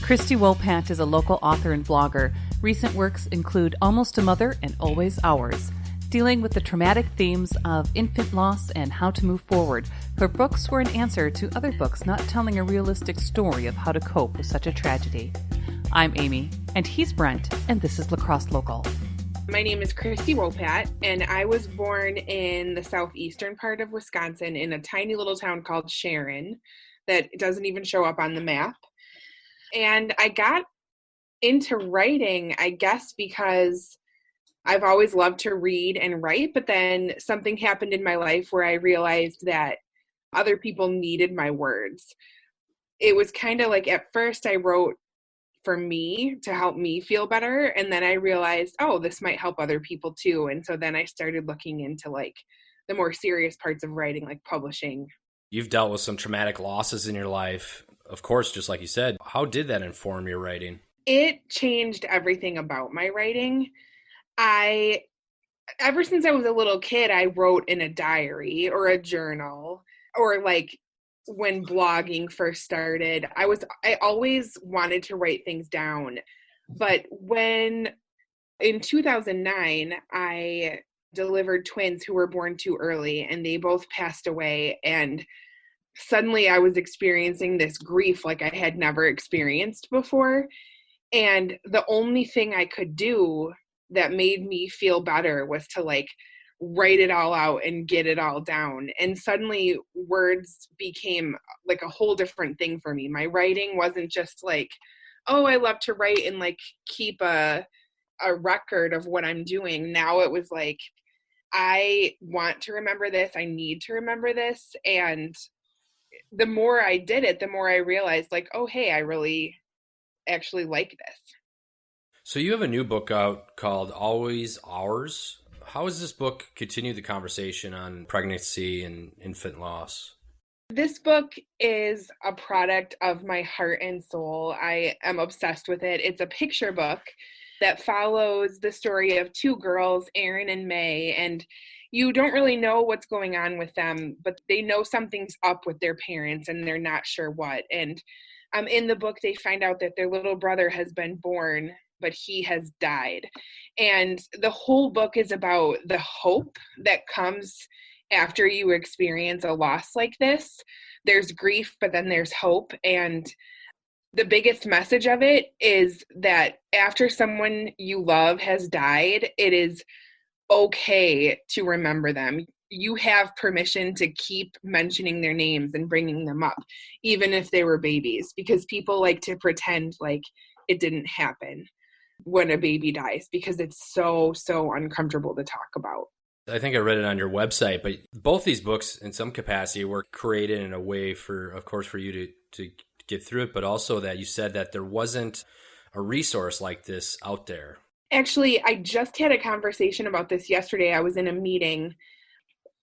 Christy Wopat is a local author and blogger. Recent works include Almost a Mother and Always Ours. Dealing with the traumatic themes of infant loss and how to move forward, her books were an answer to other books not telling a realistic story of how to cope with such a tragedy. I'm Amy, and he's Brent, and this is La Crosse Local. My name is Christy Wopat, and I was born in the southeastern part of Wisconsin in a tiny little town called Sharon that doesn't even show up on the map. And I got into writing, I guess, because I've always loved to read and write, but then something happened in my life where I realized that other people needed my words. It was kind of like, at first I wrote for me to help me feel better, and then I realized, oh, this might help other people too. And so then I started looking into like the more serious parts of writing, like publishing. You've dealt with some traumatic losses in your life, of course, just like you said. How did that inform your writing? It changed everything about my writing. Ever since I was a little kid, I wrote in a diary or a journal, or like when blogging first started, I always wanted to write things down. But when in 2009, I delivered twins who were born too early, and they both passed away. And suddenly I was experiencing this grief like I had never experienced before. And the only thing I could do that made me feel better was to like write it all out and get it all down. And suddenly words became like a whole different thing for me. My writing wasn't just like, oh, I love to write and like keep a record of what I'm doing. Now it was like, I want to remember this. I need to remember this. And the more I did it, the more I realized like, oh, hey, I really actually like this. So you have a new book out called Always Ours. How does this book continue the conversation on pregnancy and infant loss? This book is a product of my heart and soul. I am obsessed with it. It's a picture book that follows the story of two girls, Erin and May, and you don't really know what's going on with them, but they know something's up with their parents and they're not sure what. And in the book, they find out that their little brother has been born, but he has died. And the whole book is about the hope that comes after you experience a loss like this. There's grief, but then there's hope. And the biggest message of it is that after someone you love has died, it is okay to remember them. You have permission to keep mentioning their names and bringing them up, even if they were babies, because people like to pretend like it didn't happen when a baby dies, because it's so uncomfortable to talk about. I think I read it on your website, but both these books in some capacity were created in a way for, of course, for you to get through it, but also that you said that there wasn't a resource like this out there. Actually, I just had a conversation about this yesterday. I was in a meeting.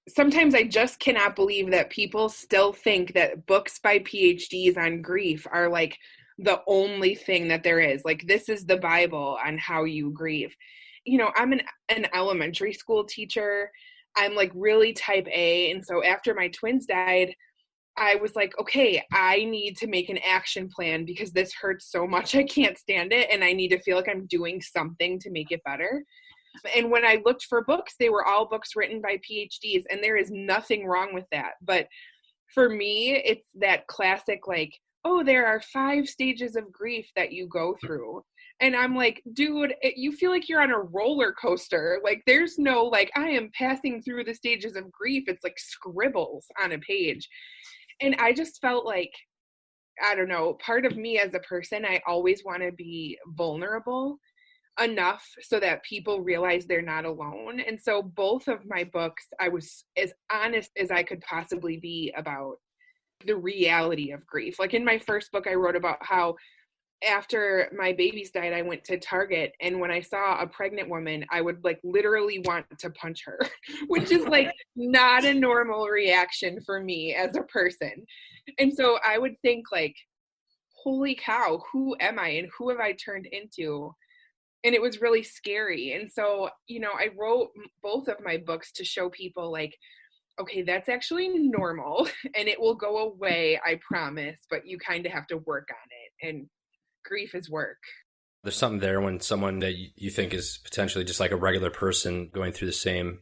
Sometimes I just cannot believe that people still think that books by PhDs on grief are like the only thing that there is. Like, this is the Bible on how you grieve. You know, I'm an elementary school teacher. I'm like really type A. And so after my twins died, I was like, okay, I need to make an action plan because this hurts so much. I can't stand it. And I need to feel like I'm doing something to make it better. And when I looked for books, they were all books written by PhDs, and there is nothing wrong with that. But for me, it's that classic, like, oh, there are 5 stages of grief that you go through. And I'm like, dude, you feel like you're on a roller coaster. Like, there's no, like, I am passing through the stages of grief. It's like scribbles on a page. And I just felt like, I don't know, part of me as a person, I always want to be vulnerable enough so that people realize they're not alone. And so both of my books, I was as honest as I could possibly be about the reality of grief. Like in my first book, I wrote about how after my babies died, I went to Target, and when I saw a pregnant woman, I would like literally want to punch her, which is like not a normal reaction for me as a person. And so I would think like, holy cow, who am I and who have I turned into? And it was really scary. And so, you know, I wrote both of my books to show people like, okay, that's actually normal and it will go away, I promise, but you kind of have to work on it. And grief is work. There's something there when someone that you think is potentially just like a regular person going through the same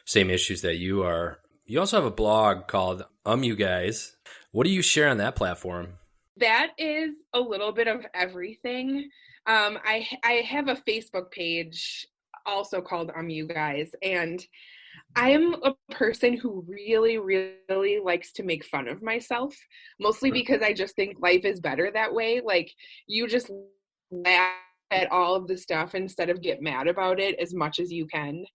issues that you are. You also have a blog called You Guys. What do you share on that platform? That is a little bit of everything. I have a Facebook page also called You Guys, and I'm a person who really, really likes to make fun of myself, mostly because I just think life is better that way. Like, you just laugh at all of the stuff instead of get mad about it as much as you can.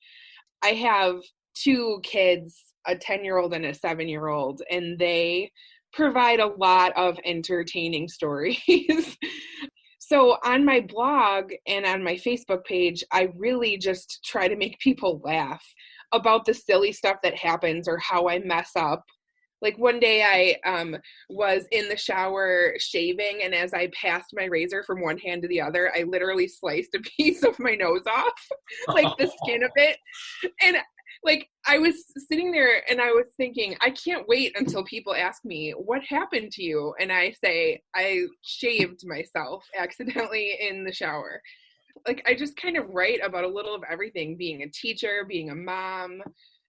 I have 2 kids, a 10-year-old and a 7-year-old, and they provide a lot of entertaining stories. So on my blog and on my Facebook page, I really just try to make people laugh about the silly stuff that happens or how I mess up. Like, one day I was in the shower shaving, and as I passed my razor from one hand to the other, I literally sliced a piece of my nose off, like the skin of it. And like, I was sitting there and I was thinking, I can't wait until people ask me, what happened to you? And I say, I shaved myself accidentally in the shower. Like, I just kind of write about a little of everything, being a teacher, being a mom,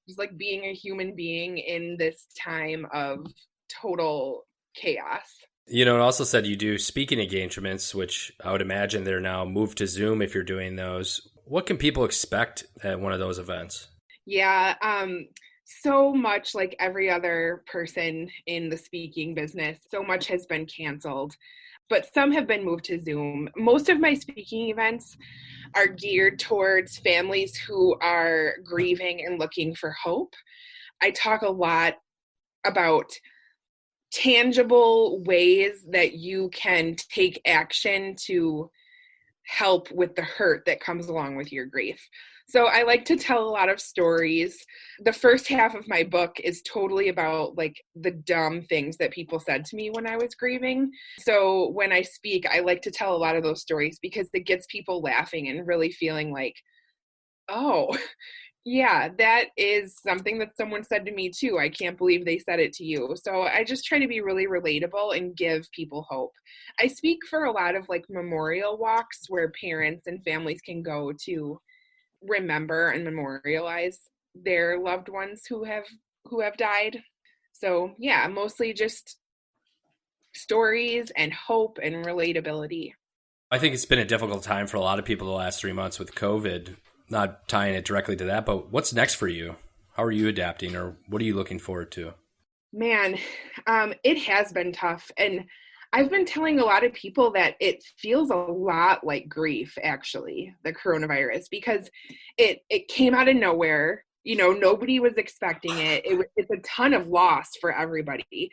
just like being a human being in this time of total chaos. You know, it also said you do speaking engagements, which I would imagine they're now moved to Zoom if you're doing those. What can people expect at one of those events? Yeah, so much like every other person in the speaking business, so much has been canceled, but some have been moved to Zoom. Most of my speaking events are geared towards families who are grieving and looking for hope. I talk a lot about tangible ways that you can take action to help with the hurt that comes along with your grief. So I like to tell a lot of stories. The first half of my book is totally about like the dumb things that people said to me when I was grieving. So when I speak, I like to tell a lot of those stories because it gets people laughing and really feeling like, oh, yeah, that is something that someone said to me too. I can't believe they said it to you. So I just try to be really relatable and give people hope. I speak for a lot of like memorial walks where parents and families can go to remember and memorialize their loved ones who have died. So yeah, mostly just stories and hope and relatability. I think it's been a difficult time for a lot of people the last 3 months with COVID. Not tying it directly to that, but what's next for you? How are you adapting, or what are you looking forward to? Man, it has been tough. And I've been telling a lot of people that it feels a lot like grief, actually, the coronavirus, because it came out of nowhere. You know, nobody was expecting it. It's a ton of loss for everybody,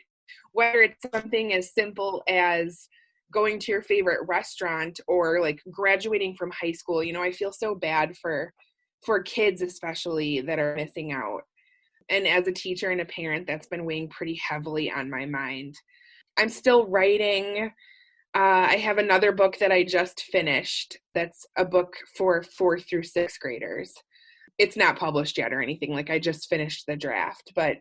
whether it's something as simple as going to your favorite restaurant or like graduating from high school. You know, I feel so bad for kids, especially, that are missing out. And as a teacher and a parent, that's been weighing pretty heavily on my mind. I'm still writing. I have another book that I just finished. That's a book for 4th through 6th graders. It's not published yet or anything. Like, I just finished the draft, but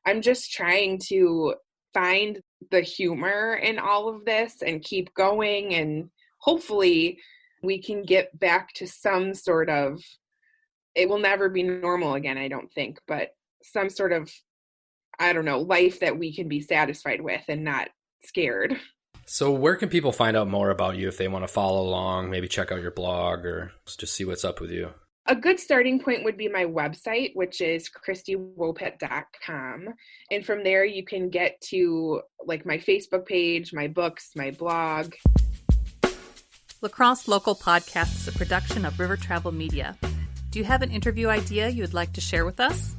I'm just trying to find the humor in all of this and keep going. And hopefully we can get back to some sort of, it will never be normal again, I don't think, but some sort of, I don't know, life that we can be satisfied with and not scared. So where can people find out more about you if they want to follow along, maybe check out your blog or just see what's up with you? A good starting point would be my website, which is christywopat.com. And from there, you can get to like my Facebook page, my books, my blog. Lacrosse Local Podcast is a production of River Travel Media. Do you have an interview idea you would like to share with us?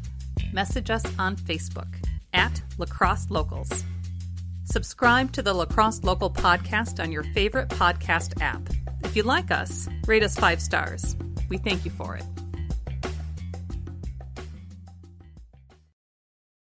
Message us on Facebook at Lacrosse Locals. Subscribe to the Lacrosse Local Podcast on your favorite podcast app. If you like us, rate us 5 stars. We thank you for it.